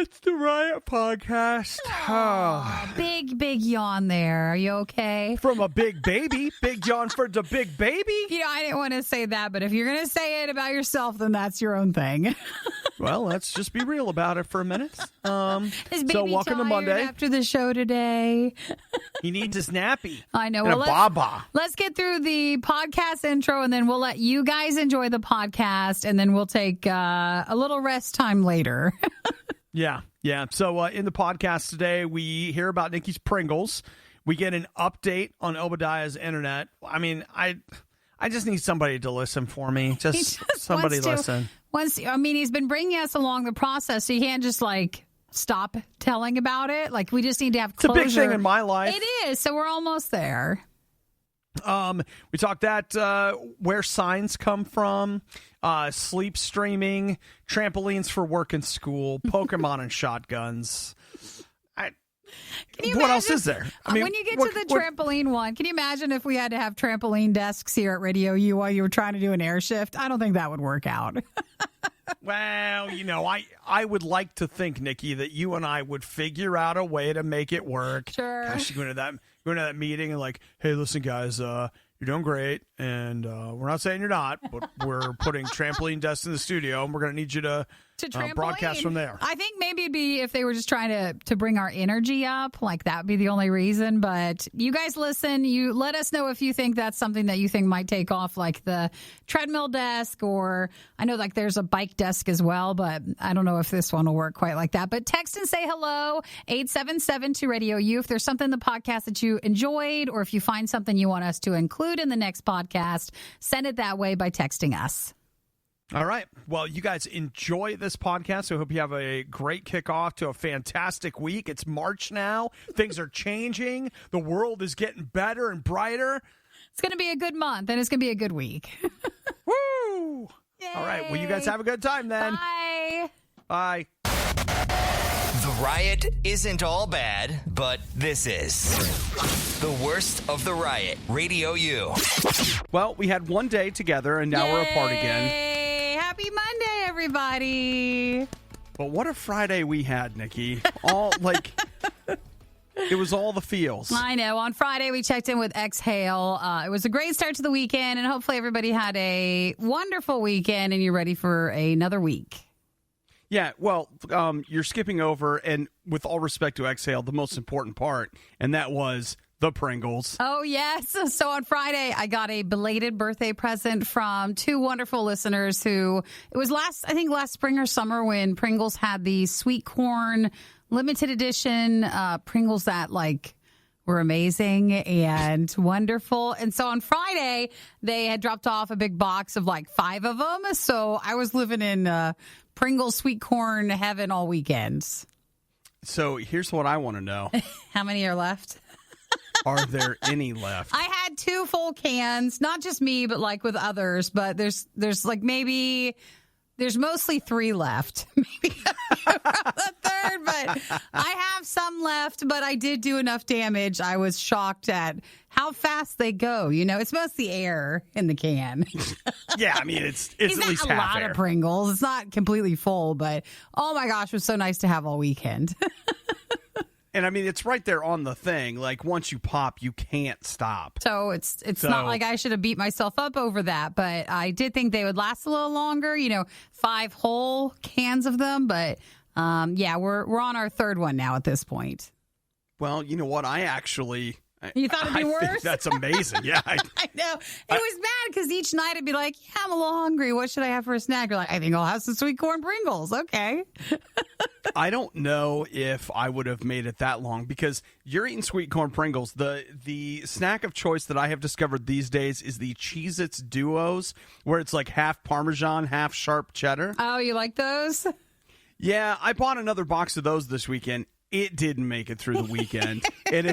It's the Riot Podcast. Big yawn there. Are you okay? From a big baby. Big yawn for the big baby. You know, I didn't want to say that, but if you're going to say it about yourself, then that's your own thing. Well, let's just be real about it for a minute. Is baby so welcome to Monday. After the show today. He needs his nappy. I know. And well, a baba. Let's get through the podcast intro, and then we'll let you guys enjoy the podcast, and then we'll take a little rest time later. Yeah. So in the podcast today, we hear about Nikki's Pringles. We get an update on Obadiah's internet. I mean, I just need somebody to listen for me. Just somebody listen. He's been bringing us along the process, so you can't just stop telling about it. We just need to have closure. It's a big thing in my life. It is. So we're almost there. We talked where signs come from, sleep streaming, trampolines for work and school, Pokemon and shotguns. What else is there? I mean, when you get to the trampoline one, can you imagine if we had to have trampoline desks here at RadioU while you were trying to do an air shift? I don't think that would work out. Well, I would like to think, Nikki, that you and I would figure out a way to make it work. Sure. Gosh, you go into that meeting and hey, listen, guys, you're doing great, and we're not saying you're not, but we're putting trampoline desks in the studio, and we're going to need you to broadcast from there. I think maybe it'd be if they were just trying to bring our energy up, that would be the only reason. But you guys listen, you let us know if you think that's something that you think might take off, like the treadmill desk, or I know there's a bike desk as well, but I don't know if this one will work quite like that. But text and say hello, 877 to RadioU. If there's something in the podcast that you enjoyed, or if you find something you want us to include in the next podcast, send it that way by texting us. All right. Well, you guys enjoy this podcast. I hope you have a great kickoff to a fantastic week. It's March now. Things are changing. The world is getting better and brighter. It's going to be a good month, and it's going to be a good week. Woo! Yay. All right. Well, you guys have a good time then. Bye. Bye. The Riot isn't all bad, but this is the worst of the Riot. RadioU. Well, we had one day together, and now we're apart again. Happy Monday, everybody. But what a Friday we had, Nikki. It was all the feels. I know. On Friday, we checked in with Exhale. It was a great start to the weekend, and hopefully everybody had a wonderful weekend, and you're ready for another week. Yeah, well, you're skipping over, and with all respect to Exhale, the most important part, and that was the Pringles. Oh, yes. So on Friday, I got a belated birthday present from two wonderful listeners who, it was last spring or summer when Pringles had the sweet corn limited edition Pringles that were amazing and wonderful. And so on Friday, they had dropped off a big box of 5 of them. So I was living in Pringles sweet corn heaven all weekends. So here's what I want to know. How many are left? Are there any left? I had 2 full cans, not just me, but with others. But there's mostly 3 left. Maybe the third, but I have some left. But I did do enough damage. I was shocked at how fast they go. It's mostly air in the can. Yeah, I mean it's at least a half lot air. Of Pringles. It's not completely full, but oh my gosh, it was so nice to have all weekend. And I mean, it's right there on the thing. Once you pop, you can't stop. So it's not like I should have beat myself up over that, but I did think they would last a little longer. 5 whole cans of them, but we're on our 3rd one now at this point. Well, you know what? You thought it'd be worse? Think that's amazing. Yeah, I know. It was bad because each night I'd be like, yeah, I'm a little hungry. What should I have for a snack? You're like, I think I'll have some sweet corn Pringles. Okay. I don't know if I would have made it that long because you're eating sweet corn Pringles. The snack of choice that I have discovered these days is the Cheez-Its Duos, where it's half Parmesan, half sharp cheddar. Oh, you like those? Yeah, I bought another box of those this weekend. It didn't make it through the weekend. And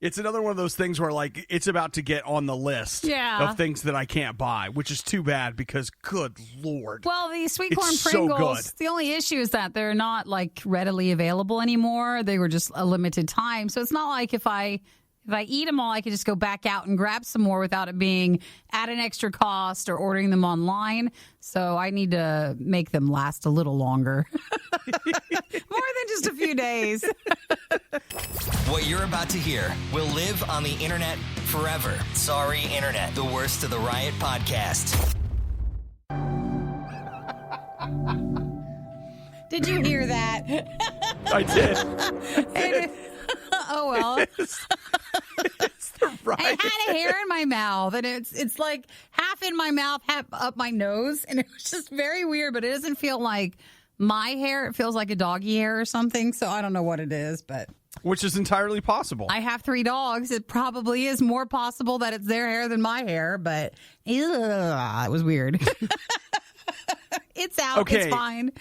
it's another one of those things where it's about to get on the list of things that I can't buy, which is too bad because good Lord. Well, the sweet corn it's Pringles, so good. The only issue is that they're not readily available anymore. They were just a limited time. So it's not like if I If I eat them all, I can just go back out and grab some more without it being at an extra cost or ordering them online. So I need to make them last a little longer. More than just a few days. What you're about to hear will live on the internet forever. Sorry, Internet. The worst of the Riot podcast. Did you hear that? I did. Oh, well. It's the Riot. I had a hair in my mouth, and it's like half in my mouth, half up my nose, and it was just very weird, but it doesn't feel like my hair. It feels like a doggy hair or something, so I don't know what it is, but... Which is entirely possible. I have 3 dogs. It probably is more possible that it's their hair than my hair, but it was weird. It's out. Okay. It's fine.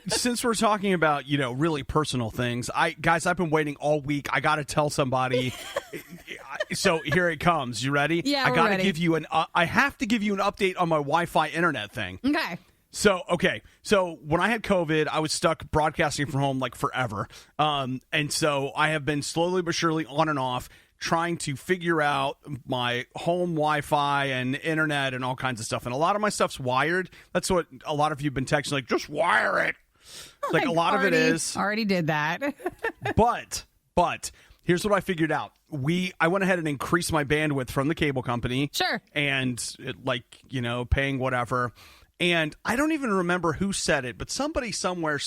Since we're talking about, really personal things, I've been waiting all week. I got to tell somebody. So here it comes. You ready? Yeah, I we're got to ready. give you I have to give you an update on my Wi-Fi internet thing. Okay. So when I had COVID, I was stuck broadcasting from home like forever. And so I have been slowly but surely on and off trying to figure out my home Wi-Fi and internet and all kinds of stuff. And a lot of my stuff's wired. That's what a lot of you have been texting, like, just wire it. Like a lot of it is. Already did that. But here's what I figured out. I went ahead and increased my bandwidth from the cable company. Sure. And paying whatever. And I don't even remember who said it, but somebody somewhere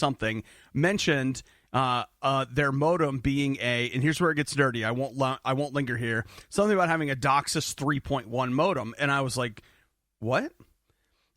mentioned their modem being and here's where it gets dirty. I won't linger here. Something about having a DOCSIS 3.1 modem, and I was like, what?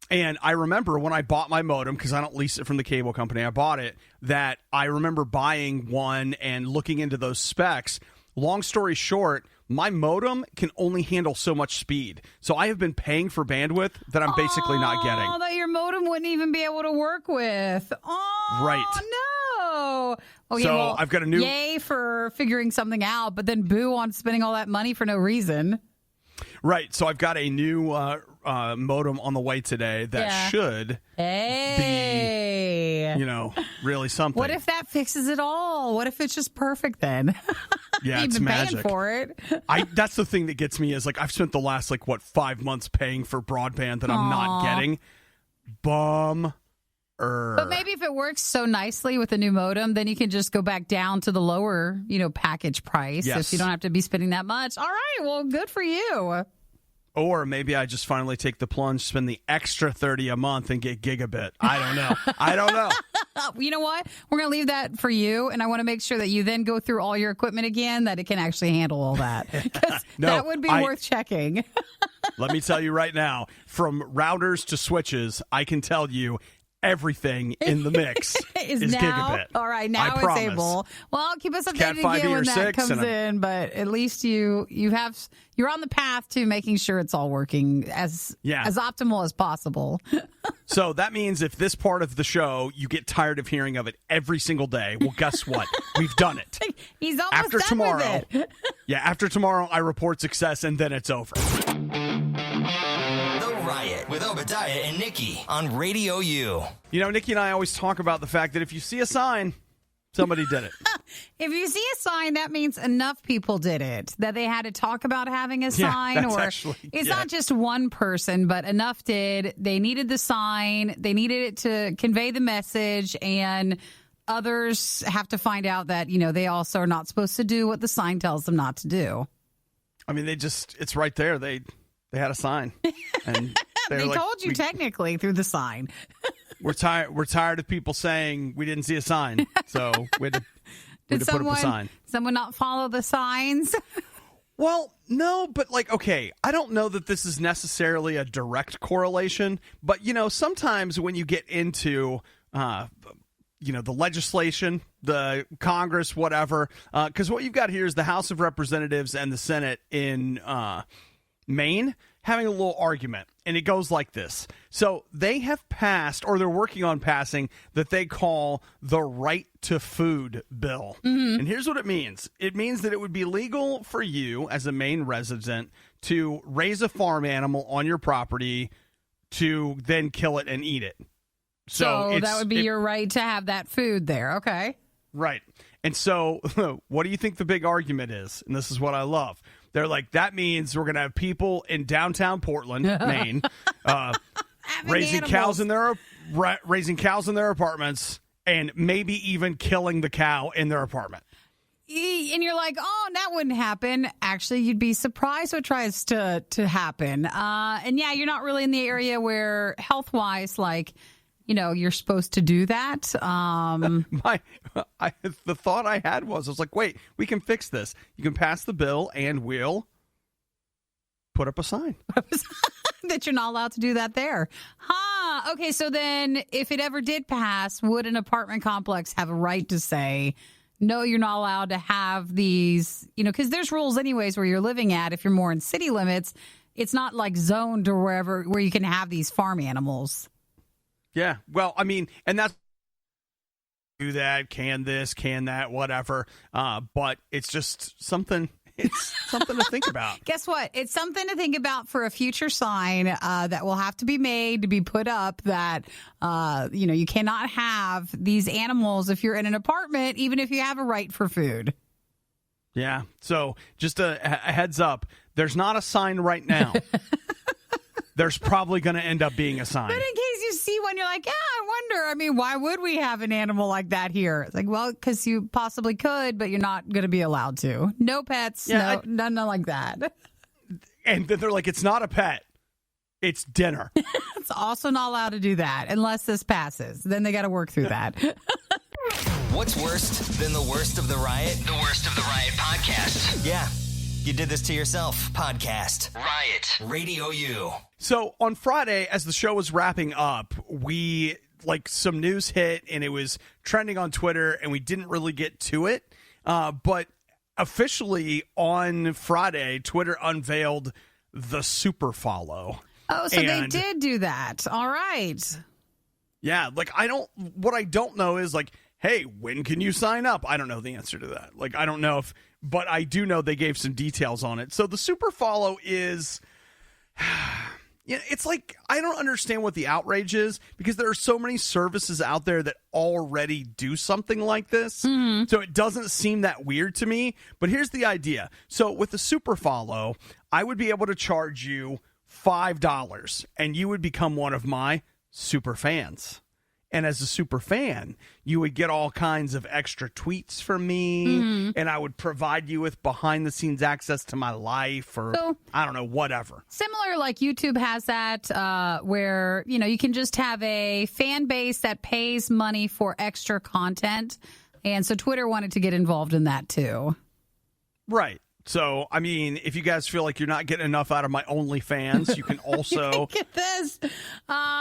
And I remember when I bought my modem, because I don't lease it from the cable company, I bought it, that I remember buying one and looking into those specs. Long story short, my modem can only handle so much speed. So I have been paying for bandwidth that I'm basically not getting. Oh, that your modem wouldn't even be able to work with. Oh, right. No. Oh, so well, I've got a new... Yay for figuring something out, but then boo on spending all that money for no reason. Right. So I've got a new modem on the way today that should be, really something. What if that fixes it all? What if it's just perfect then? Yeah, You've it's been magic. paying for it. That's the thing that gets me is, like, I've spent the last 5 months paying for broadband that I'm not getting. Bum. But maybe if it works so nicely with the new modem, then you can just go back down to the lower, package price. Yes. If you don't have to be spending that much. All right, well, good for you. Or maybe I just finally take the plunge, spend the extra $30 a month, and get gigabit. I don't know. You know what? We're going to leave that for you, and I want to make sure that you then go through all your equipment again, that it can actually handle all that. Because that would be worth checking. Let me tell you right now, from routers to switches, I can tell you everything in the mix is now, gigabit. All right, now it's able. Well, keep us updated again when that comes in, but at least you're on the path to making sure it's all working as optimal as possible. So that means if this part of the show you get tired of hearing of it every single day, well, guess what? We've done it. He's almost done with it. Yeah, after tomorrow I report success and then it's over. Riot with Obadiah and Nikki on RadioU. Nikki and I always talk about the fact that if you see a sign, somebody did it. If you see a sign, that means enough people did it, that they had to talk about having a sign. It's not just one person, but enough did. They needed the sign. They needed it to convey the message, and others have to find out that, they also are not supposed to do what the sign tells them not to do. I mean, it's right there. They had a sign. And they told you technically through the sign. We're tired of people saying we didn't see a sign. So we had to put up a sign. Someone not follow the signs? Well, no, but I don't know that this is necessarily a direct correlation. But, sometimes when you get into, the legislation, the Congress, whatever, because what you've got here is the House of Representatives and the Senate in Maine having a little argument, and it goes like this. So they have passed, or they're working on passing, that they call the Right to Food bill. Mm-hmm. And here's what it means. It means that it would be legal for you as a Maine resident to raise a farm animal on your property to then kill it and eat it. So that would be your right to have that food there. Okay. Right. And so what do you think the big argument is? And this is what I love. They're like, that means we're going to have people in downtown Portland, Maine, raising cows in their apartments and maybe even killing the cow in their apartment. And you're like, oh, that wouldn't happen. Actually, you'd be surprised what tries to happen. And yeah, you're not really in the area where health-wise, like, you know, you're supposed to do that. The thought I had was, I was like, wait, we can fix this. You can pass the bill and we'll put up a sign. That you're not allowed to do that there. Okay, so then if it ever did pass, would an apartment complex have a right to say, no, you're not allowed to have these, you know, because there's rules anyways where you're living at. If you're more in city limits, it's not like zoned or wherever where you can have these farm animals. Yeah, well, I mean, and that's do that, can this, can that, whatever. But it's just something. It's something to think about. Guess what? It's something to think about for a future sign that will have to be made to be put up that, you know, you cannot have these animals if you're in an apartment, even if you have a right for food. Yeah. So just a heads up. There's not a sign right now. There's probably going to end up being a sign. But in case you see one, you're like, yeah, I wonder. I mean, why would we have an animal like that here? It's like, well, because you possibly could, but you're not going to be allowed to. No pets, none like that. And then they're like, it's not a pet. It's dinner. It's also not allowed to do that unless this passes. Then they got to work through that. What's worse than the worst of the riot? The Worst of the Riot podcast. Yeah. You did this to yourself. Podcast. Riot. RadioU. So on Friday, as the show was wrapping up, some news hit and it was trending on Twitter and we didn't really get to it. But officially on Friday, Twitter unveiled the super follow. Oh, so they did do that. All right. Yeah. What I don't know is hey, when can you sign up? I don't know the answer to that. I don't know but I do know they gave some details on it. So the super follow is, it's I don't understand what the outrage is because there are so many services out there that already do something like this. Mm-hmm. So it doesn't seem that weird to me. But here's the idea. So with the super follow, I would be able to charge you $5 and you would become one of my super fans. And as a super fan, you would get all kinds of extra tweets from me, and I would provide you with behind-the-scenes access to my life or, I don't know, whatever. Similar like YouTube has that where, you can just have a fan base that pays money for extra content. And so Twitter wanted to get involved in that, too. Right. So, I mean, if you guys feel like you're not getting enough out of my OnlyFans, you can also get this.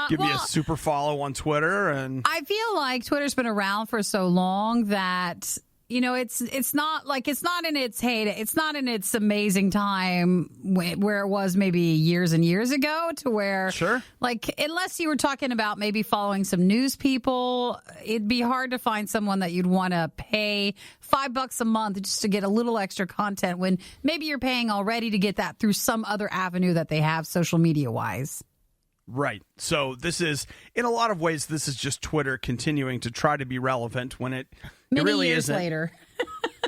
Give me a super follow on Twitter. And I feel like Twitter's been around for so long that, it's not in its heyday. It's not in its amazing time where it was maybe years and years ago to where, sure. Unless you were talking about maybe following some news people, it'd be hard to find someone that you'd want to pay $5 a month just to get a little extra content when maybe you're paying already to get that through some other avenue that they have social media wise. Right. So this is, in a lot of ways, this is just Twitter continuing to try to be relevant when it really years isn't. Later.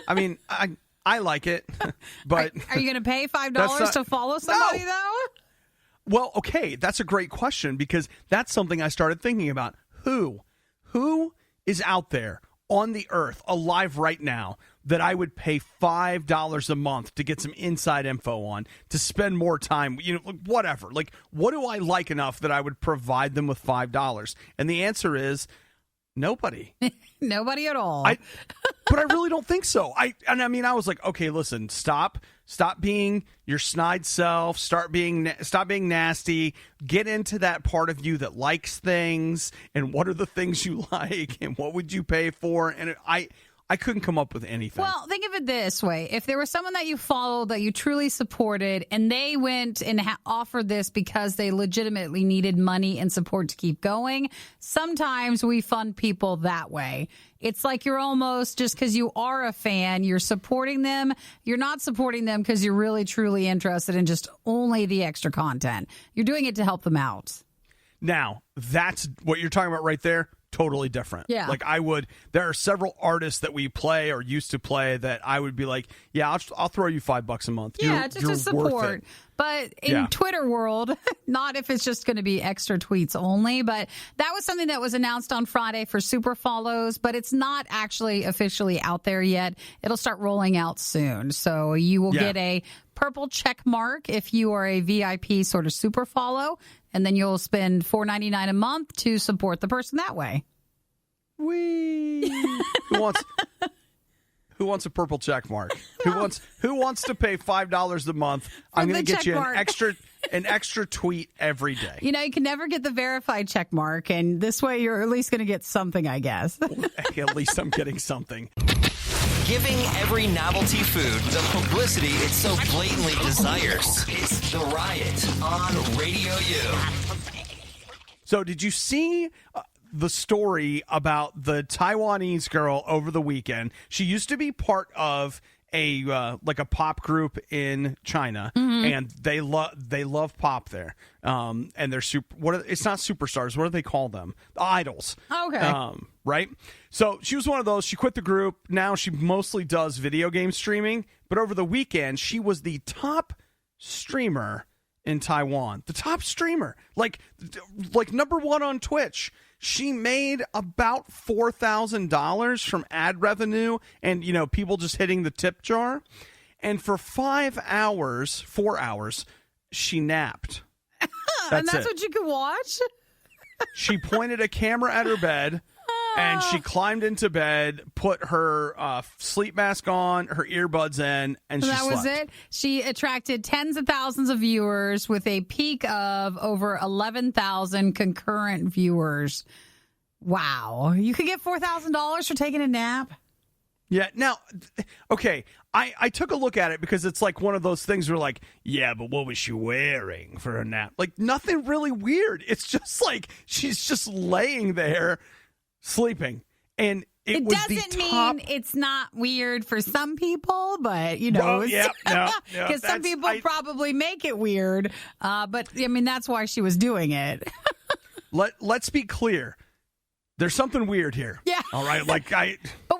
I mean, I like it, but are you going to pay $5 to follow somebody though? Well, okay, that's a great question because that's something I started thinking about. Who is out there on the earth alive right now that I would pay $5 a month to get some inside info on, to spend more time, whatever. What do I like enough that I would provide them with $5? And the answer is nobody. Nobody at all. But I really don't think so. I was like, okay, listen, stop being your snide self, stop being nasty, get into that part of you that likes things, and what are the things you like, and what would you pay for? And I couldn't come up with anything. Well, think of it this way. If there was someone that you followed that you truly supported and they went and offered this because they legitimately needed money and support to keep going, sometimes we fund people that way. It's like you're almost, just because you are a fan, you're supporting them. You're not supporting them because you're really, truly interested in just only the extra content. You're doing it to help them out. Now, that's what you're talking about right there. totally different. Yeah. Like there are several artists that we play or used to play that I would be like, yeah, I'll throw you $5 a month. Yeah, just to support. But in Twitter world, not if it's just going to be extra tweets only, but that was something that was announced on Friday for super follows, but it's not actually officially out there yet. It'll start rolling out soon. So you will get a purple check mark if you are a VIP sort of super follow, and then you'll spend $4.99 a month to support the person that way. Whee! Who wants a purple check mark? Who wants to pay $5 a month? I'm going to get you an extra tweet every day. You can never get the verified check mark, and this way you're at least going to get something, I guess. At least I'm getting something. Giving every novelty food the publicity it so blatantly desires. It's The Riot on Radio U. So did you see the story about the Taiwanese girl over the weekend? She used to be part of a pop group in China, and they love pop there. And they're it's not superstars. What do they call them? Idols. Okay. Right. So she was one of those. She quit the group. Now she mostly does video game streaming. But over the weekend, she was the top streamer in Taiwan. The top streamer, like number one on Twitch. She made about $4,000 from ad revenue and, people just hitting the tip jar. And for 4 hours, she napped. And that's what you could watch? She pointed a camera at her bed, and she climbed into bed, put her sleep mask on, her earbuds in, and she slept. That was it? She attracted tens of thousands of viewers with a peak of over 11,000 concurrent viewers. Wow. You could get $4,000 for taking a nap? Yeah. Now, okay, I took a look at it because it's like one of those things where like, yeah, but what was she wearing for a nap? Like nothing really weird. It's just like she's just laying there sleeping. And it was doesn't mean it's not weird for some people, but because some people probably make it weird. But I mean, that's why she was doing it. Let's be clear. There's something weird here. Yeah. All right. But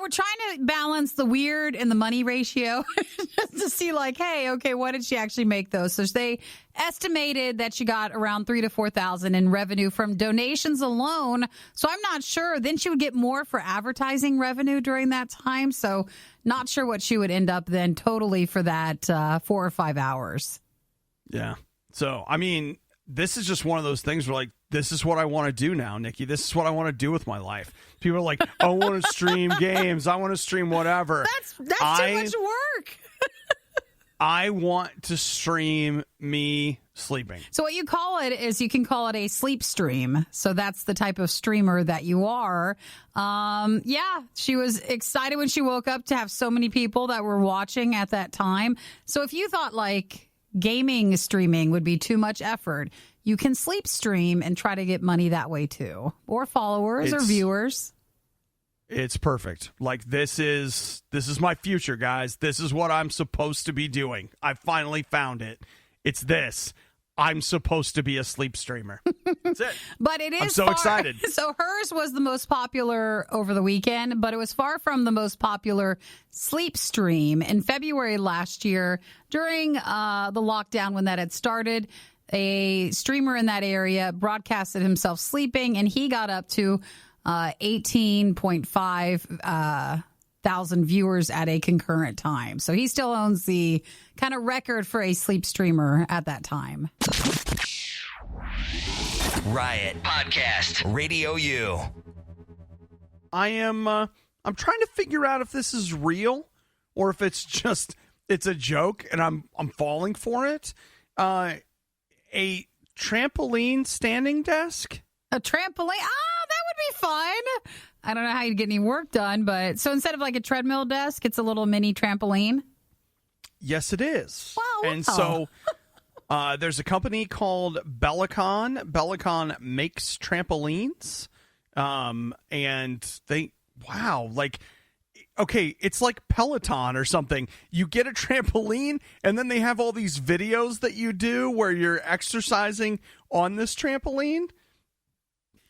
we're trying to balance the weird and the money ratio just to see what did she actually make though? So they estimated that she got around $3,000 to $4,000 in revenue from donations alone. So I'm not sure. Then she would get more for advertising revenue during that time. So not sure what she would end up then totally for that 4 or 5 hours. Yeah. So, I mean, this is just one of those things where this is what I want to do now, Nikki. This is what I want to do with my life. People are like, I want to stream games. I want to stream whatever. That's too much work. I want to stream me sleeping. So what you call it is you can call it a sleep stream. So that's the type of streamer that you are. She was excited when she woke up to have so many people that were watching at that time. So if you thought gaming streaming would be too much effort, you can sleep stream and try to get money that way too, or followers or viewers. It's perfect. This is my future, guys. This is what I'm supposed to be doing. I finally found it. It's this. I'm supposed to be a sleep streamer. That's it. But it is I'm so excited. So hers was the most popular over the weekend, but it was far from the most popular sleep stream. In February last year, during the lockdown when that had started, a streamer in that area broadcasted himself sleeping, and he got up to 18.5 thousand viewers at a concurrent time. So he still owns the kind of record for a sleep streamer at that time. Riot Podcast, Radio U. I'm trying to figure out if this is real or if it's a joke and I'm falling for it. A trampoline standing desk? A trampoline? That would be fun. I don't know how you'd get any work done, but so instead of a treadmill desk, it's a little mini trampoline? Yes, it is. Wow. And so there's a company called Bellicon. Bellicon makes trampolines. And it's like Peloton or something. You get a trampoline, and then they have all these videos that you do where you're exercising on this trampoline.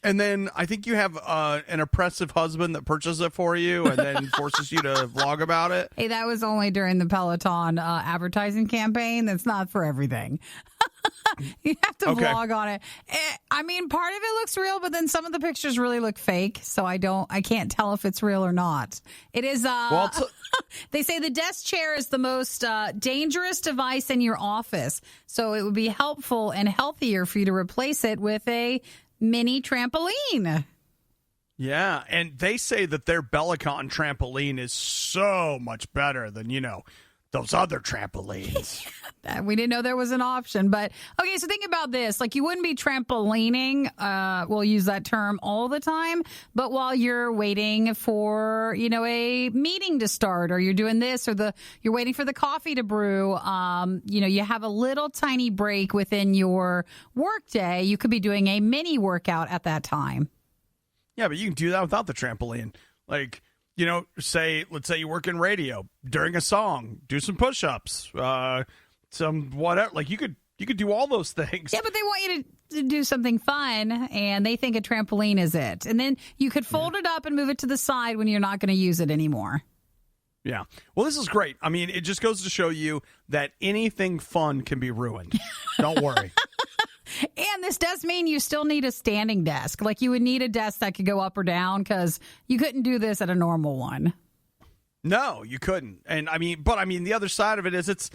And then I think you have an oppressive husband that purchases it for you and then forces you to vlog about it. Hey, that was only during the Peloton advertising campaign. That's not for everything. You have to vlog on it. I mean, part of it looks real, but then some of the pictures really look fake. So I can't tell if it's real or not. It is. They say the desk chair is the most dangerous device in your office. So it would be helpful and healthier for you to replace it with a mini trampoline. Yeah, and they say that their Bellicon trampoline is so much better than, those other trampolines. We didn't know there was an option. But, okay, so think about this. Like, you wouldn't be trampolining, we'll use that term all the time, but while you're waiting for, a meeting to start, or you're doing this, or you're waiting for the coffee to brew, you have a little tiny break within your workday. You could be doing a mini workout at that time. Yeah, but you can do that without the trampoline. Like, let's say you work in radio during a song, do some push-ups, some whatever. Like you could do all those things. Yeah, but they want you to do something fun, and they think a trampoline is it. And then you could fold it up and move it to the side when you're not going to use it anymore. Yeah. Well, this is great. I mean, it just goes to show you that anything fun can be ruined. Don't worry. And this does mean you still need a standing desk. Like, you would need a desk that could go up or down, because you couldn't do this at a normal one. No, you couldn't. And the other side of it is it's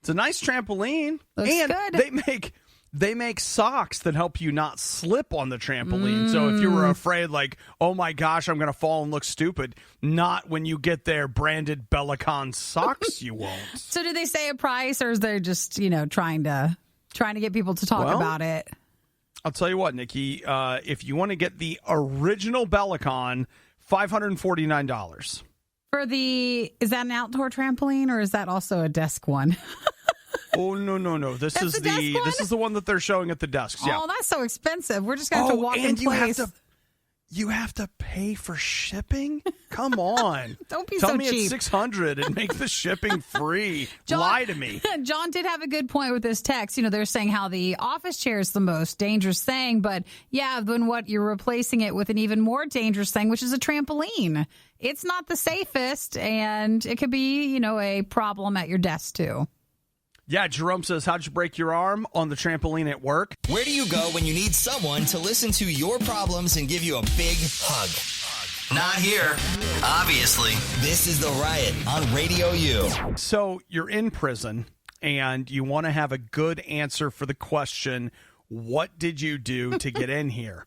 a nice trampoline. Looks and good. they make socks that help you not slip on the trampoline. So if you were afraid, like, oh my gosh, I'm going to fall and look stupid, not when you get their branded Bellicon socks, you won't. So do they say a price, or is they just, trying to get people to talk about it? I'll tell you what, Nikki, if you want to get the original Bellicon, $549. Is that an outdoor trampoline, or is that also a desk one? Oh, no. This is the one that they're showing at the desks. Yeah. Oh, that's so expensive. We're just going to have to walk in place. You have to pay for shipping? Come on. Don't be Tell so me cheap. It's $600 and make the shipping free. Lie to me. John did have a good point with this text. They're saying how the office chair is the most dangerous thing, but then what, you're replacing it with an even more dangerous thing, which is a trampoline. It's not the safest, and it could be, a problem at your desk too. Yeah, Jerome says, how'd you break your arm on the trampoline at work? Where do you go when you need someone to listen to your problems and give you a big hug? Not here, obviously. This is The Riot on RadioU. So you're in prison, and you want to have a good answer for the question, what did you do to get in here?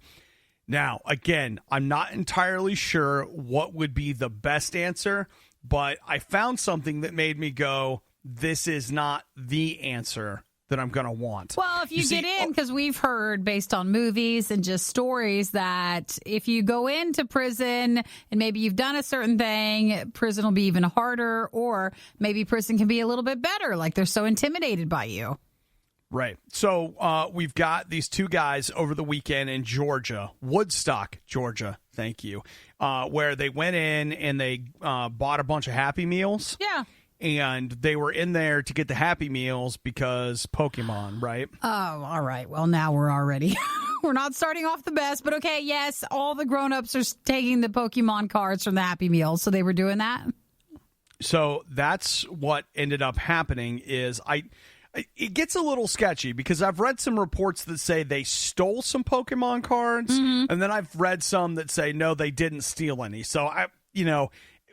Now, again, I'm not entirely sure what would be the best answer, but I found something that made me go, this is not the answer that I'm going to want. Well, if you get in, because we've heard based on movies and just stories that if you go into prison and maybe you've done a certain thing, prison will be even harder, or maybe prison can be a little bit better, like they're so intimidated by you. Right. So we've got these two guys over the weekend in Georgia, Woodstock, Georgia, thank you, where they went in and they bought a bunch of Happy Meals. Yeah. And they were in there to get the Happy Meals because Pokemon, right? Oh, all right. Well, now we're already... We're not starting off the best, but okay, yes, all the grown-ups are taking the Pokemon cards from the Happy Meals, so they were doing that? So that's what ended up happening is it gets a little sketchy because I've read some reports that say they stole some Pokemon cards, and then I've read some that say, no, they didn't steal any. So,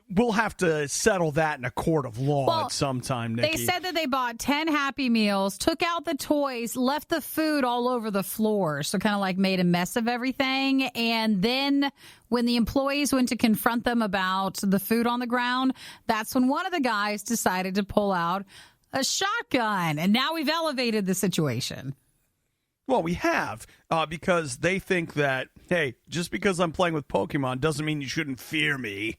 we'll have to settle that in a court of law at some time, Nikki. They said that they bought 10 Happy Meals, took out the toys, left the food all over the floor, so kind of like made a mess of everything. And then when the employees went to confront them about the food on the ground, that's when one of the guys decided to pull out a shotgun. And now we've elevated the situation. Well, we have, because they think that, hey, just because I'm playing with Pokemon doesn't mean you shouldn't fear me.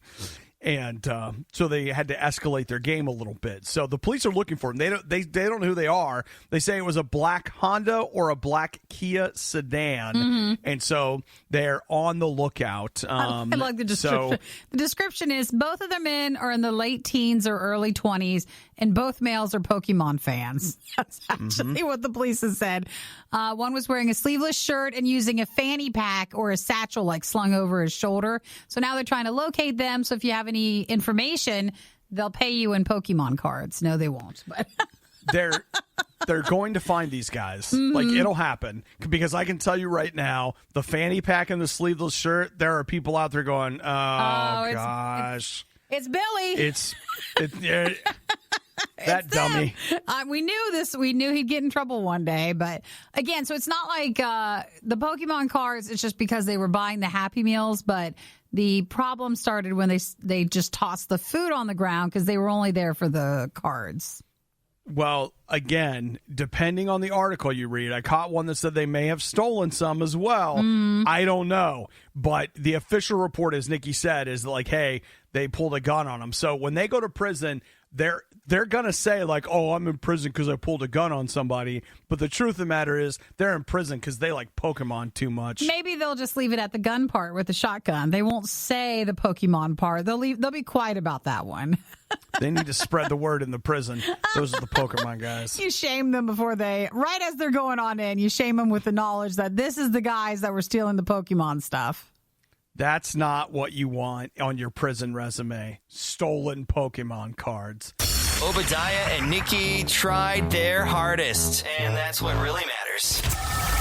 And so they had to escalate their game a little bit. So the police are looking for them. They don't know who they are. They say it was a black Honda or a black Kia sedan. And so they're on the lookout. I like the description. The description is both of the men are in the late teens or early 20s, and both males are Pokemon fans. That's actually what the police have said. One was wearing a sleeveless shirt and using a fanny pack or a satchel like slung over his shoulder. So now they're trying to locate them. So if you have any information, they'll pay you in Pokemon cards. No, they won't. But they're going to find these guys. Like, it'll happen. Because I can tell you right now, the fanny pack and the sleeveless shirt, there are people out there going, oh gosh. It's Billy. That dummy. We knew this. We knew he'd get in trouble one day. But again, so it's not like the Pokemon cards. It's just because they were buying the Happy Meals. But the problem started when they just tossed the food on the ground because they were only there for the cards. Well, again, depending on the article you read, I caught one that said they may have stolen some as well. I don't know. But the official report, as Nikki said, is like, hey, they pulled a gun on them. So when they go to prison, they're going to say, like, oh, I'm in prison because I pulled a gun on somebody. But the truth of the matter is they're in prison because they like Pokemon too much. Maybe they'll just leave it at the gun part with the shotgun. They won't say the Pokemon part. They'll be quiet about that one. They need to spread the word in the prison. Those are the Pokemon guys. You shame them right as they're going on in, you shame them with the knowledge that this is the guys that were stealing the Pokemon stuff. That's not what you want on your prison resume. Stolen Pokemon cards. Obadiah and Nikki tried their hardest, and that's what really matters.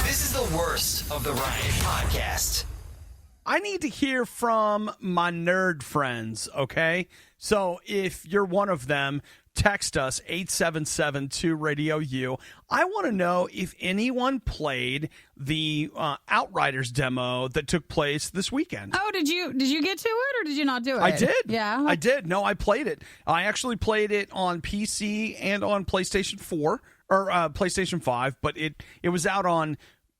This is the worst of the Riot podcast. I need to hear from my nerd friends, okay? So if you're one of them, text us 877-2RadioU. I want to know if anyone played the Outriders demo that took place this weekend. Oh, did you get to it or did you not do it? I did. Yeah. I did. No, I played it. I actually played it on PC and on PlayStation 4 or PlayStation 5, but it was out on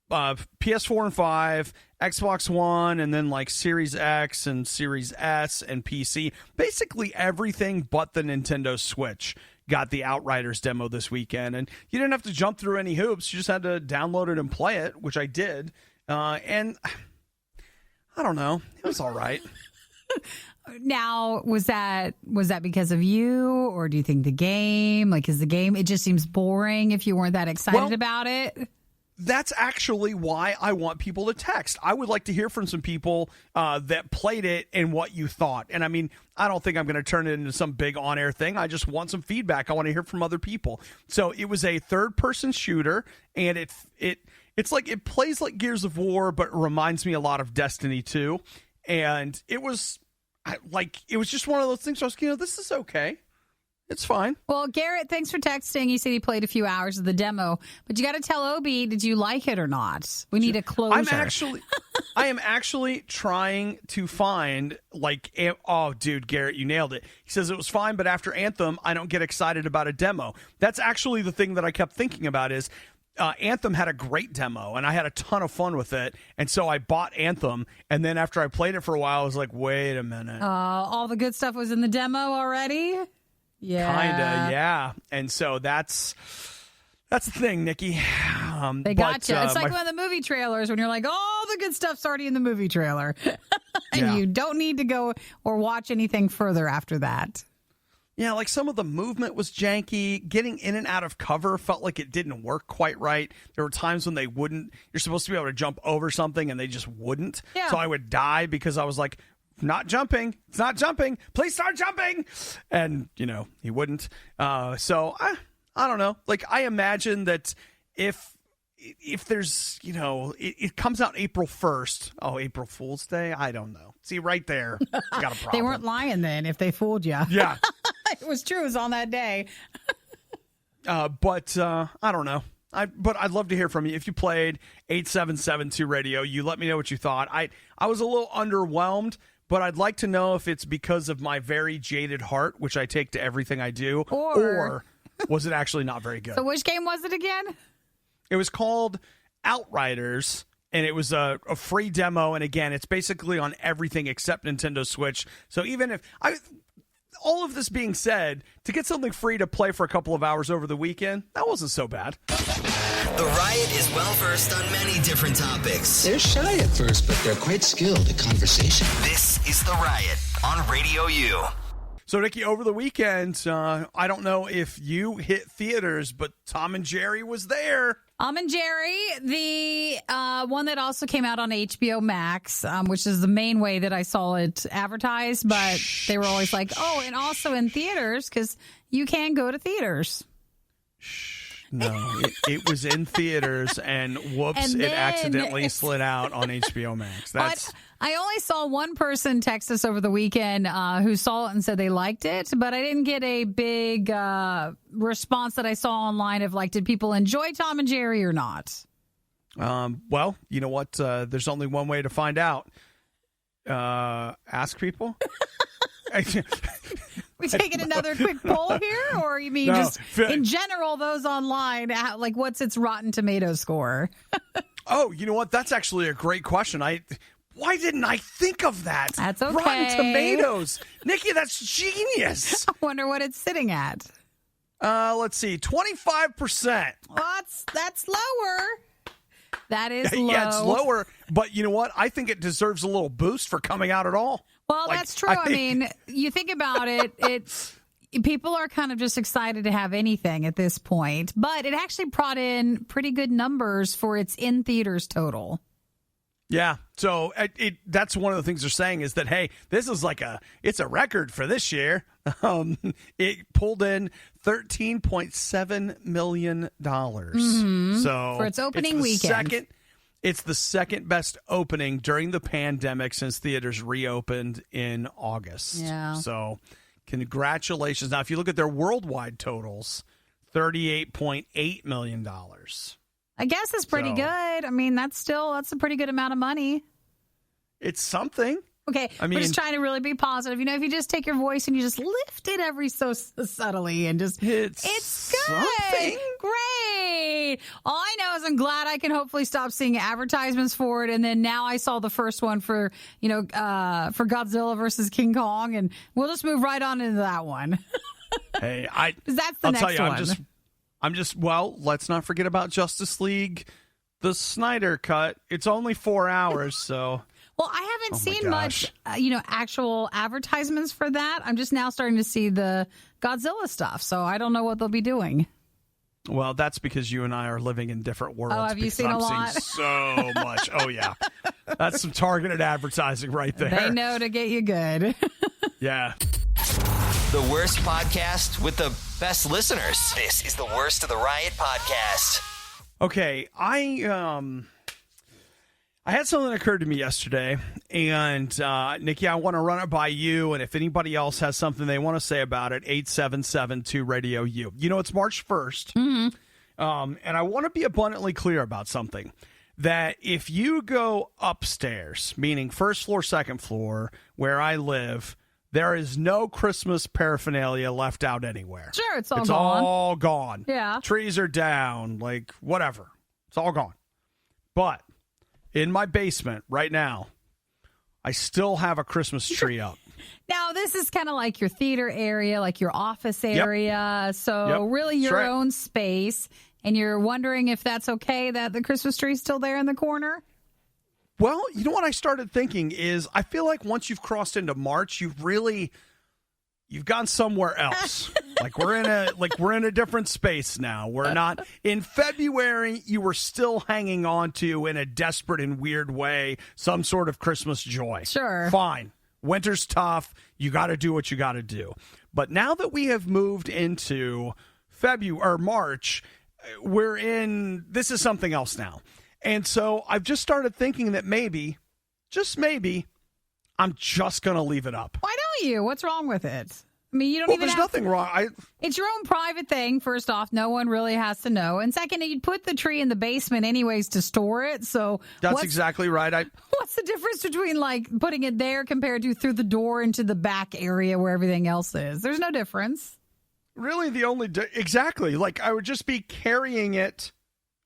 PS4 and 5, Xbox One, and then like Series X and Series S and PC. Basically everything but the Nintendo Switch got the Outriders demo this weekend. And you didn't have to jump through any hoops. You just had to download it and play it, which I did. And I don't know. It was all right. Now, was that because of you, or do you think the game, like, is the game, it just seems boring if you weren't that excited about it? That's actually why I want people to text. I would like to hear from some people that played it and what you thought. And I mean, I don't think I'm going to turn it into some big on-air thing. I just want some feedback. I want to hear from other people. So it was a third-person shooter, and it's like it plays like Gears of War, but it reminds me a lot of Destiny 2. And it was just one of those things where I was, this is okay. It's fine. Well, Garrett, thanks for texting. He said he played a few hours of the demo, but you got to tell Obi, did you like it or not? We need a closure. I am actually trying to find, oh, dude, Garrett, you nailed it. He says it was fine, but after Anthem, I don't get excited about a demo. That's actually the thing that I kept thinking about is Anthem had a great demo, and I had a ton of fun with it, and so I bought Anthem, and then after I played it for a while, I was like, wait a minute. All the good stuff was in the demo already? Yeah. Kinda, yeah. And so that's the thing, Nikki. They got you. It's like one of the movie trailers when you're like, all the good stuff's already in the movie trailer. And you don't need to go or watch anything further after that. Yeah, like some of the movement was janky. Getting in and out of cover felt like it didn't work quite right. There were times when they wouldn't. You're supposed to be able to jump over something, and they just wouldn't. Yeah. So I would die because I was like, not jumping. It's not jumping. Please start jumping. And, he wouldn't. So I don't know. Like, I imagine that if there's, it comes out April 1st. Oh, April Fool's Day? I don't know. See, right there, you got a problem. They weren't lying then if they fooled you. Yeah. It was true. It was on that day. But I don't know. But I'd love to hear from you. If you played 877-2-RADIO, you let me know what you thought. I was a little underwhelmed. But I'd like to know if it's because of my very jaded heart, which I take to everything I do, or was it actually not very good? So which game was it again? It was called Outriders, And it was a free demo. And again, it's basically on everything except Nintendo Switch. So even if all of this being said, to get something free to play for a couple of hours over the weekend, that wasn't so bad. The Riot is well-versed on many different topics. They're shy at first, but they're quite skilled at conversation. This is The Riot on RadioU. So, Nikki, over the weekend, I don't know if you hit theaters, but Tom and Jerry was there. Tom and Jerry, the one that also came out on HBO Max, which is the main way that I saw it advertised, but they were always like, oh, and also in theaters, because you can go to theaters. No, it was in theaters, and whoops, it accidentally slid out on HBO Max. That's. I only saw one person text us over the weekend who saw it and said they liked it, but I didn't get a big response that I saw online of like, did people enjoy Tom and Jerry or not? Well, you know what? There's only one way to find out. Ask people. We taking another quick poll here, or you mean just in general, those online, like what's its Rotten Tomatoes score? Oh, you know what? That's actually a great question. Why didn't I think of that? That's okay. Rotten Tomatoes. Nikki, that's genius. I wonder what it's sitting at. Let's see, 25%. Well, that's lower. That is low. Yeah, it's lower. But you know what? I think it deserves a little boost for coming out at all. Well, that's true. I mean, you think about it, people are kind of just excited to have anything at this point. But it actually brought in pretty good numbers for its in-theaters total. Yeah, so that's one of the things they're saying is that, hey, this is it's a record for this year. It pulled in $13.7 million. Mm-hmm. So for its opening weekend. It's the second best opening during the pandemic since theaters reopened in August. Yeah. So congratulations. Now, if you look at their worldwide totals, $38.8 million. I guess it's pretty good. I mean, that's a pretty good amount of money. It's something. Okay, we're just trying to really be positive. You know, if you just take your voice and you just lift it every so subtly and just... It's good. Something. Great. All I know is I'm glad I can hopefully stop seeing advertisements for it. And then now I saw the first one for Godzilla versus King Kong. And we'll just move right on into that one. Hey, that's the next one. Well, let's not forget about Justice League, the Snyder Cut. It's only 4 hours, so... Well, I haven't seen much, actual advertisements for that. I'm just now starting to see the Godzilla stuff, so I don't know what they'll be doing. Well, that's because you and I are living in different worlds. Oh, have you seen a lot? Seeing so much. Oh, yeah. That's some targeted advertising right there. They know to get you good. Yeah. The worst podcast with the best listeners. This is the Worst of the Riot podcast. Okay, I had something that occurred to me yesterday, and Nikki, I want to run it by you, and if anybody else has something they want to say about it, 877-2-RADIO-U. You know, it's March 1st, and I want to be abundantly clear about something, that if you go upstairs, meaning first floor, second floor, where I live, there is no Christmas paraphernalia left out anywhere. Sure, it's all gone. Yeah. Trees are down, like whatever. It's all gone. But in my basement right now, I still have a Christmas tree up. Now, this is kind of like your theater area, like your office area. So really your own space. And you're wondering if that's okay that the Christmas tree is still there in the corner? Well, you know what I started thinking is I feel like once you've crossed into March, you've gone somewhere else. We're in a different space now. We're not in February. You were still hanging on to, in a desperate and weird way, some sort of Christmas joy. Sure. Fine. Winter's tough. You got to do what you got to do. But now that we have moved into February or March, this is something else now. And so I've just started thinking that maybe, just maybe, I'm just going to leave it up. Why don't you? What's wrong with it? I mean, you don't even there's nothing wrong. It's your own private thing, first off. No one really has to know. And second, you'd put the tree in the basement anyways to store it. So that's exactly right. What's the difference between putting it there compared to through the door into the back area where everything else is? There's no difference. Really, the only exactly. I would just be carrying it,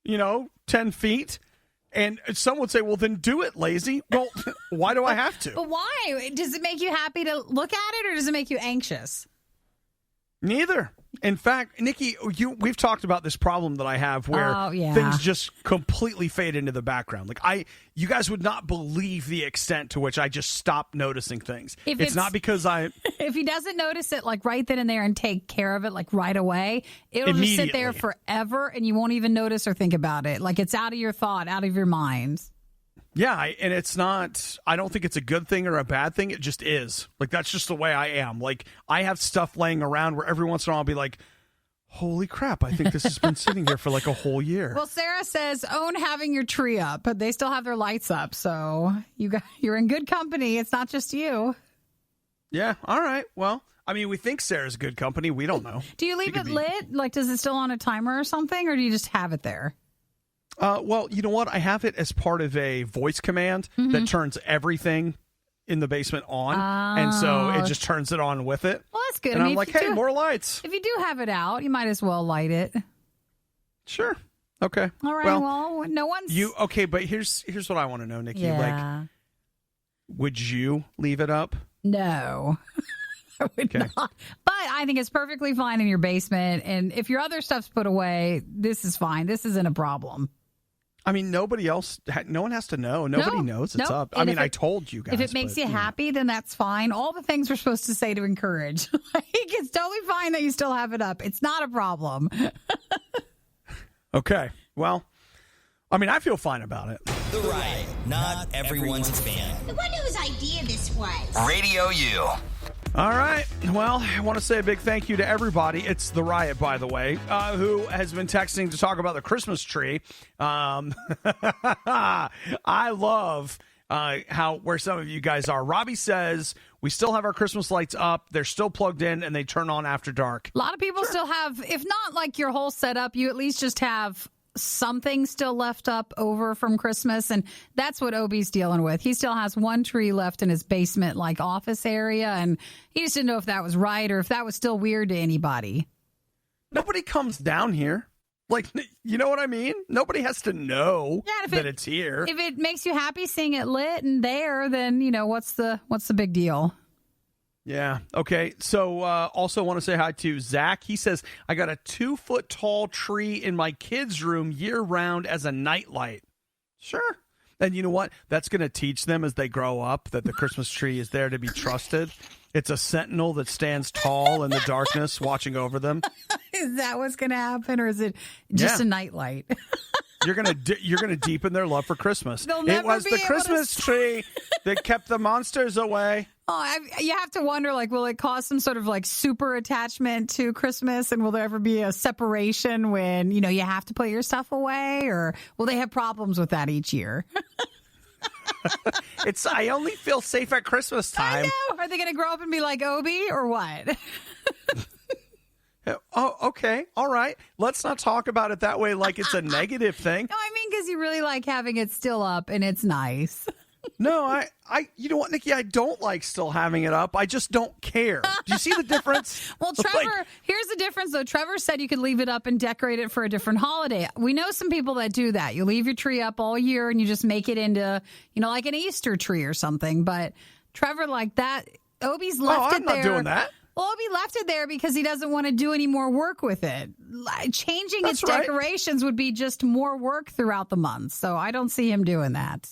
10 feet And some would say, well, then do it, lazy. Well, why do I have to? But why? Does it make you happy to look at it, or does it make you anxious? Neither. In fact, Nikki, we've talked about this problem that I have where things just completely fade into the background. Like you guys would not believe the extent to which I just stop noticing things. It's not because if he doesn't notice it like right then and there and take care of it like right away, it'll just sit there forever and you won't even notice or think about it. Like it's out of your thought, out of your mind. Yeah, and it's not, I don't think it's a good thing or a bad thing. It just is. Like, that's just the way I am. Like, I have stuff laying around where every once in a while I'll be like, holy crap, I think this has been sitting here for like a whole year. Well, Sarah says, own having your tree up, but they still have their lights up. So you're in good company. It's not just you. Yeah, all right. Well, I mean, we think Sarah's good company. We don't know. Do you leave it lit? Like, does it still on a timer or something, or do you just have it there? Well, you know what? I have it as part of a voice command that turns everything in the basement on. And so it just turns it on with it. Well, that's good. And I'm like, hey, more lights. If you do have it out, you might as well light it. Sure. Okay. All right. Well, no one's... Okay, but here's what I want to know, Nikki. Yeah. Like, would you leave it up? No. I would not. But I think it's perfectly fine in your basement. And if your other stuff's put away, this is fine. This isn't a problem. I mean, no one has to know. Nobody knows it's up. I mean, I told you guys. If it makes you happy, then that's fine. All the things we're supposed to say to encourage. Like, it's totally fine that you still have it up. It's not a problem. Okay. Well, I mean, I feel fine about it. The Riot, not everyone's fan. I wonder whose idea this was. RadioU. All right. Well, I want to say a big thank you to everybody. It's the Riot, by the way, who has been texting to talk about the Christmas tree. I love where some of you guys are. Robbie says we still have our Christmas lights up. They're still plugged in, and they turn on after dark. A lot of people still have, if not like your whole setup, you at least just have something still left up over from Christmas, and that's what Obi's dealing with. He still has one tree left in his basement like office area, and he just didn't know if that was right or if that was still weird to anybody. Nobody comes down here. Like, you know what I mean? Nobody has to know that it's here. If it makes you happy seeing it lit and there, then, you know, what's the big deal? Yeah. Okay. So also want to say hi to Zach. He says, I got a 2-foot tall tree in my kids' room year round as a nightlight. Sure. And you know what? That's going to teach them as they grow up that the Christmas tree is there to be trusted. It's a sentinel that stands tall in the darkness watching over them. Is that what's going to happen, or is it just a nightlight? You're gonna deepen their love for Christmas. It was the Christmas tree that kept the monsters away. Oh, you have to wonder, like, will it cause some sort of like super attachment to Christmas, and will there ever be a separation when, you know, you have to put your stuff away, or will they have problems with that each year? I only feel safe at Christmas time. I know. Are they going to grow up and be like Obi, or what? Oh, okay. All right. Let's not talk about it that way like it's a negative thing. No, I mean, because you really like having it still up and it's nice. No, I you know what, Nikki? I don't like still having it up. I just don't care. Do you see the difference? Well, Trevor, here's the difference, though. Trevor said you could leave it up and decorate it for a different holiday. We know some people that do that. You leave your tree up all year and you just make it into, you know, like an Easter tree or something. But Trevor, like that, Obi's left it there. I'm not doing that. Well, Obi left it there because he doesn't want to do any more work with it. Changing its decorations would be just more work throughout the month. So I don't see him doing that.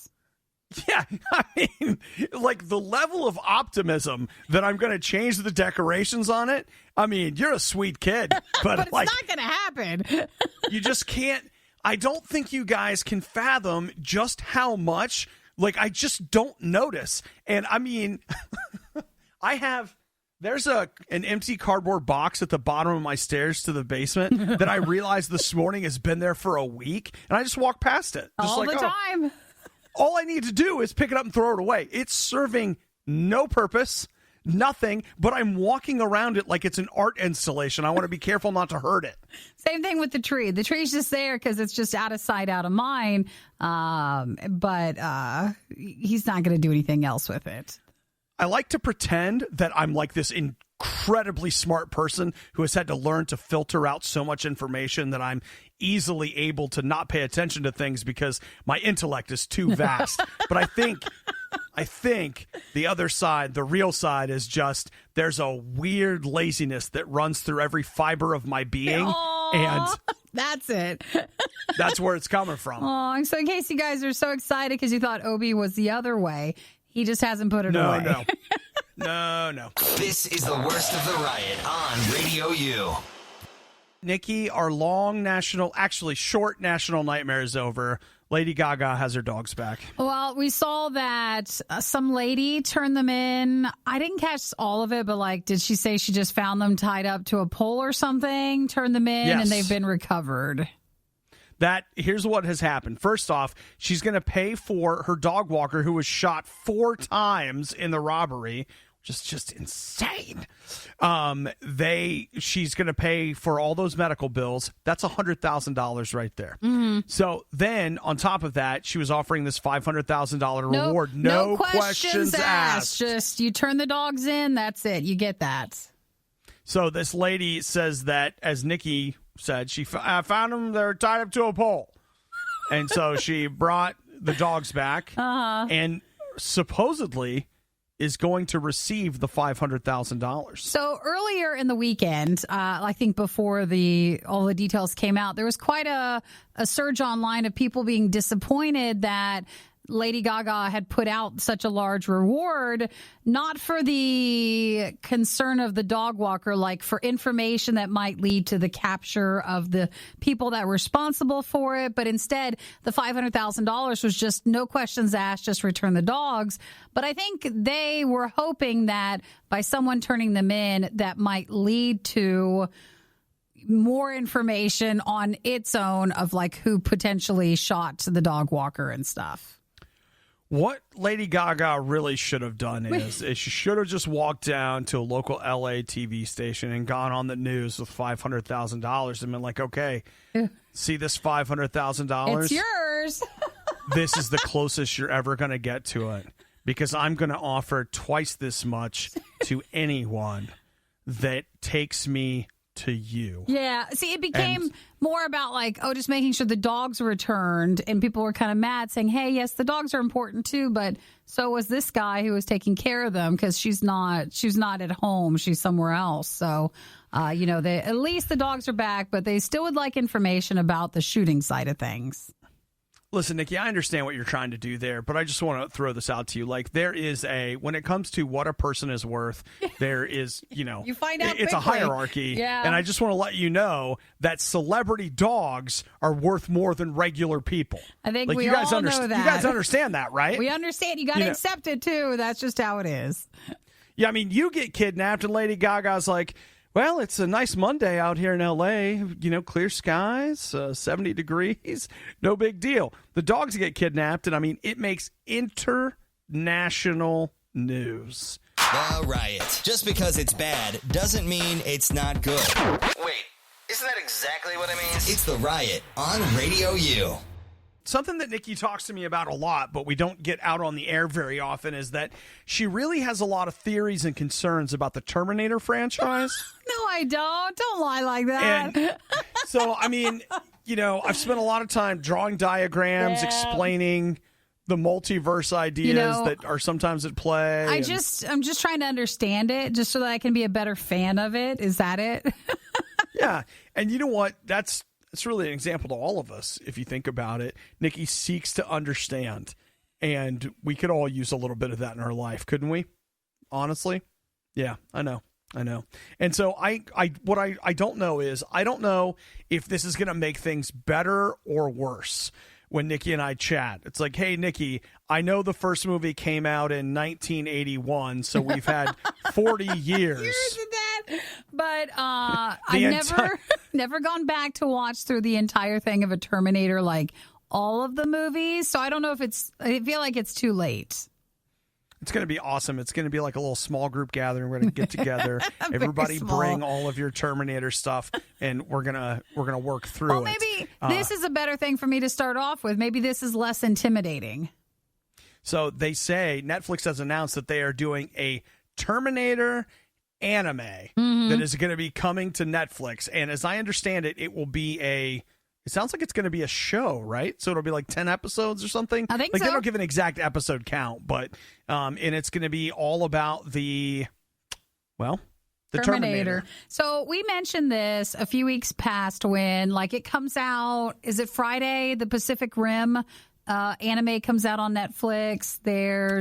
Yeah, I mean, like the level of optimism that I'm going to change the decorations on it. I mean, you're a sweet kid, but it's not going to happen. You just can't. I don't think you guys can fathom just how much. Like, I just don't notice. And I mean, there's an empty cardboard box at the bottom of my stairs to the basement that I realized this morning has been there for a week, and I just walk past it. Just all the time. All I need to do is pick it up and throw it away. It's serving no purpose, nothing, but I'm walking around it like it's an art installation. I want to be careful not to hurt it. Same thing with the tree. The tree's just there because it's just out of sight, out of mind, but he's not going to do anything else with it. I like to pretend that I'm like this incredible incredibly smart person who has had to learn to filter out so much information that I'm easily able to not pay attention to things because my intellect is too vast. But I think the other side, the real side, is just there's a weird laziness that runs through every fiber of my being. Aww, and that's it. That's where it's coming from. Oh, so in case you guys are so excited because you thought Obi was the other way, he just hasn't put it away. No. This is the worst of the riot on RadioU. Nikki, our short national nightmare is over. Lady Gaga has her dogs back. Well, we saw that some lady turned them in. I didn't catch all of it, but did she say she just found them tied up to a pole or something, turned them in, yes. and they've been recovered? Here's what has happened. First off, she's going to pay for her dog walker who was shot 4 times in the robbery, which is just insane. She's going to pay for all those medical bills. That's $100,000 right there. Mm-hmm. So then on top of that, she was offering this $500,000 reward. No questions asked. Just you turn the dogs in. That's it. You get that. So this lady says that, as Nikki said, she found them. They're tied up to a pole. And so she brought the dogs back and supposedly is going to receive the $500,000. So earlier in the weekend, I think before all the details came out, there was quite a surge online of people being disappointed that Lady Gaga had put out such a large reward, not for the concern of the dog walker, for information that might lead to the capture of the people that were responsible for it. But instead, the $500,000 was just no questions asked, just return the dogs. But I think they were hoping that by someone turning them in, that might lead to more information on its own of who potentially shot the dog walker and stuff. What Lady Gaga really should have done is she should have just walked down to a local LA TV station and gone on the news with $500,000 and been like, okay, see this $500,000? It's yours. This is the closest you're ever going to get to it because I'm going to offer twice this much to anyone that takes me to you. Yeah. See, it became more about just making sure the dogs were returned, and people were kind of mad saying, hey, yes, the dogs are important too, but so was this guy who was taking care of them because she's not at home. She's somewhere else. So, at least the dogs are back, but they still would like information about the shooting side of things. Listen, Nikki, I understand what you're trying to do there, but I just want to throw this out to you. There is when it comes to what a person is worth, there is, you find out it's quickly. a hierarchy. Yeah. And I just want to let you know that celebrity dogs are worth more than regular people. I think we all know that. You guys understand that, right? We understand. You got to accept it, too. That's just how it is. Yeah, I mean, you get kidnapped and Lady Gaga's like, well, it's a nice Monday out here in L.A., clear skies, 70 degrees, no big deal. The dogs get kidnapped, and, it makes international news. The Riot. Just because it's bad doesn't mean it's not good. Wait, isn't that exactly what it means? It's The Riot on RadioU. Something that Nikki talks to me about a lot, but we don't get out on the air very often, is that she really has a lot of theories and concerns about the Terminator franchise. No, I don't. Don't lie like that. And so, I've spent a lot of time drawing diagrams, explaining the multiverse ideas that are sometimes at play. I'm just trying to understand it, just so that I can be a better fan of it. Is that it? Yeah. And you know what? That's really an example to all of us, if you think about it. Nikki seeks to understand, and we could all use a little bit of that in our life, couldn't we? Honestly? Yeah, I know. And so I don't know is, I don't know if this is going to make things better or worse when Nikki and I chat. It's like, hey, Nikki, I know the first movie came out in 1981, so we've had 40 years. Years of that. But I've never gone back to watch through the entire thing of a Terminator, all of the movies. So I don't know if I feel like it's too late. It's going to be awesome. It's going to be like a little small group gathering. We're going to get together. Everybody bring all of your Terminator stuff, and we're gonna work through it. Well, maybe this is a better thing for me to start off with. Maybe this is less intimidating. So they say Netflix has announced that they are doing a Terminator anime that is going to be coming to Netflix. And as I understand it, it will be it sounds like it's going to be a show, right? So it'll be like 10 episodes or something. I think like so. They don't give an exact episode count, but and it's going to be all about the Terminator. So we mentioned this a few weeks past when it comes out. Is it Friday? The Pacific Rim anime comes out on Netflix.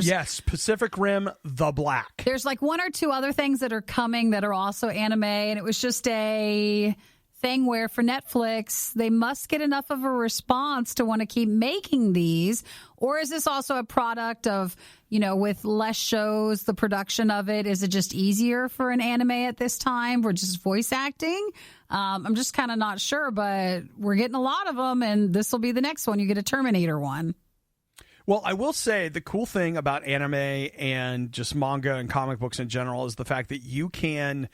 Yes, Pacific Rim The Black. There's one or two other things that are coming that are also anime, and it was just a thing where for Netflix, they must get enough of a response to want to keep making these. Or is this also a product of, with less shows, the production of it, is it just easier for an anime at this time? We're just voice acting. I'm just kind of not sure, but we're getting a lot of them, and this will be the next one. You get a Terminator one. Well, I will say the cool thing about anime and just manga and comic books in general is the fact that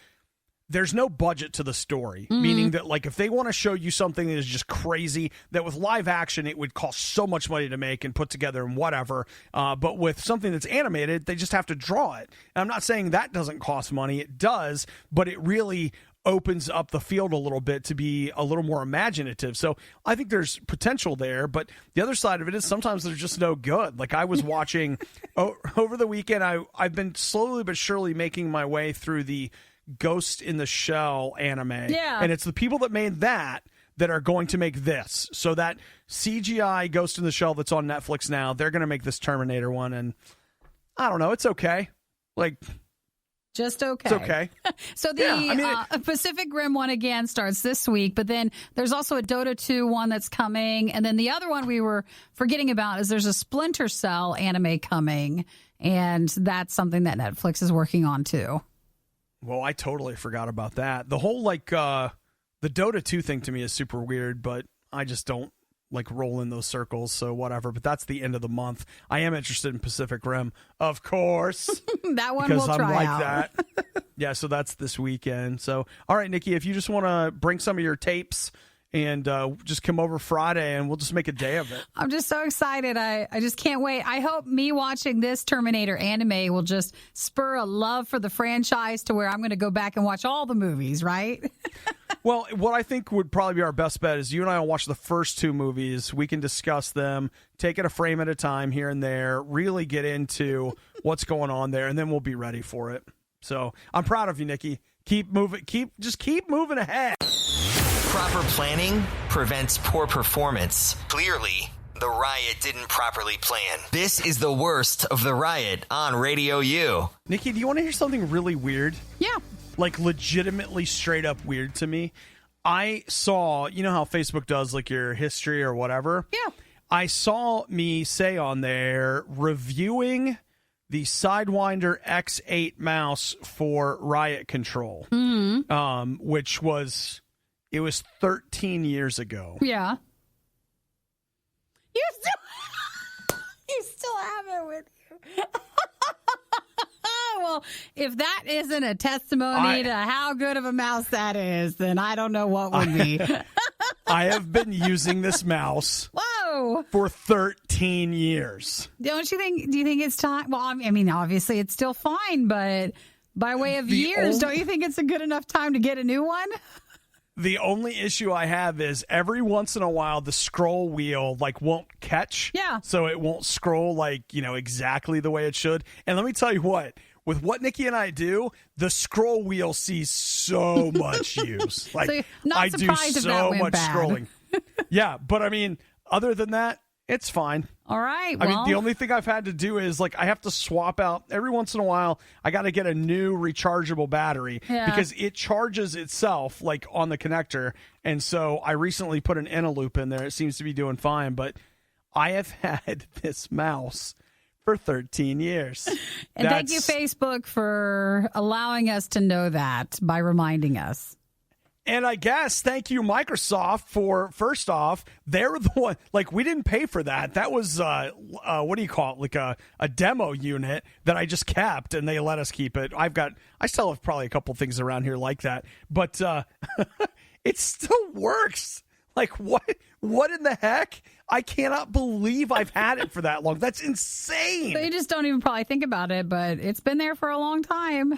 there's no budget to the story, meaning that if they want to show you something that is just crazy, that with live action, it would cost so much money to make and put together and whatever. But with something that's animated, they just have to draw it. And I'm not saying that doesn't cost money. It does, but it really opens up the field a little bit to be a little more imaginative. So I think there's potential there, but the other side of it is sometimes they're just no good. I was watching over the weekend, I've been slowly but surely making my way through the Ghost in the Shell anime. Yeah. And it's the people that made that are going to make this. So that CGI Ghost in the Shell that's on Netflix now, they're going to make this Terminator one. And I don't know. It's okay. Just okay. It's okay. So the Pacific Rim one again starts this week, but then there's also a Dota 2 one that's coming. And then the other one we were forgetting about is there's a Splinter Cell anime coming. And that's something that Netflix is working on too. Well, I totally forgot about that. The whole the Dota 2 thing to me is super weird, but I just don't roll in those circles, so whatever. But that's the end of the month. I am interested in Pacific Rim, of course. That one because we'll try I'm out. that. Yeah, so that's this weekend. So, all right, Nikki, if you just want to bring some of your tapes and just come over Friday and we'll just make a day of it. I'm just so excited. I just can't wait. I hope me watching this Terminator anime will just spur a love for the franchise to where I'm going to go back and watch all the movies, right? Well, what I think would probably be our best bet is you and I will watch the first two movies. We can discuss them, take it a frame at a time here and there, really get into what's going on there, and then we'll be ready for it. So I'm proud of you, Nikki. Keep moving. Keep moving ahead. Proper planning prevents poor performance. Clearly, the Riot didn't properly plan. This is the worst of the Riot on RadioU. Nikki, do you want to hear something really weird? Yeah. Legitimately straight up weird to me. I saw, you know how Facebook does your history or whatever? Yeah. I saw me say on there reviewing the Sidewinder X8 mouse for Riot Control, which was... It was 13 years ago. Yeah. You still have it with you. Well, if that isn't a testimony to how good of a mouse that is, then I don't know what would be. I have been using this mouse for 13 years. Do you think it's time? Well, I mean, obviously it's still fine, but by way of years, don't you think it's a good enough time to get a new one? The only issue I have is every once in a while the scroll wheel won't catch. Yeah. So it won't scroll exactly the way it should. And let me tell you with what Nikki and I do, the scroll wheel sees so much use. So not I do surprised if that so went much bad. scrolling. Yeah, but I mean, other than that, it's fine. All right. I mean, the only thing I've had to do is I have to swap out every once in a while. I got to get a new rechargeable battery because it charges itself on the connector. And so I recently put an Eneloop in there. It seems to be doing fine, but I have had this mouse for 13 years. And thank you, Facebook, for allowing us to know that by reminding us. And I guess thank you, Microsoft, for, first off, they're the one, we didn't pay for that. That was, what do you call it? A demo unit that I just kept, and they let us keep it. I still have probably a couple things around here like that, but it still works. What in the heck? I cannot believe I've had it for that long. That's insane. So you just don't even probably think about it, but it's been there for a long time.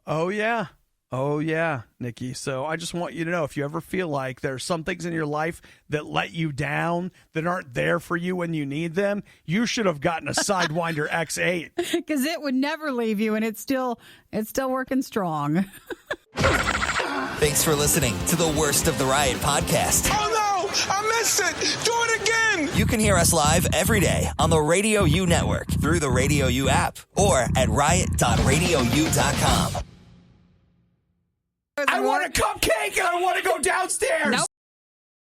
Oh, yeah. Oh, yeah, Nikki. So I just want you to know, if you ever feel like there's some things in your life that let you down, that aren't there for you when you need them, you should have gotten a Sidewinder X8. Because it would never leave you, and it's still working strong. Thanks for listening to the Worst of the Riot podcast. Oh, no! I missed it! Do it again! You can hear us live every day on the RadioU network through the RadioU app or at riot.radiou.com. I want a cupcake and I want to go downstairs. Nope.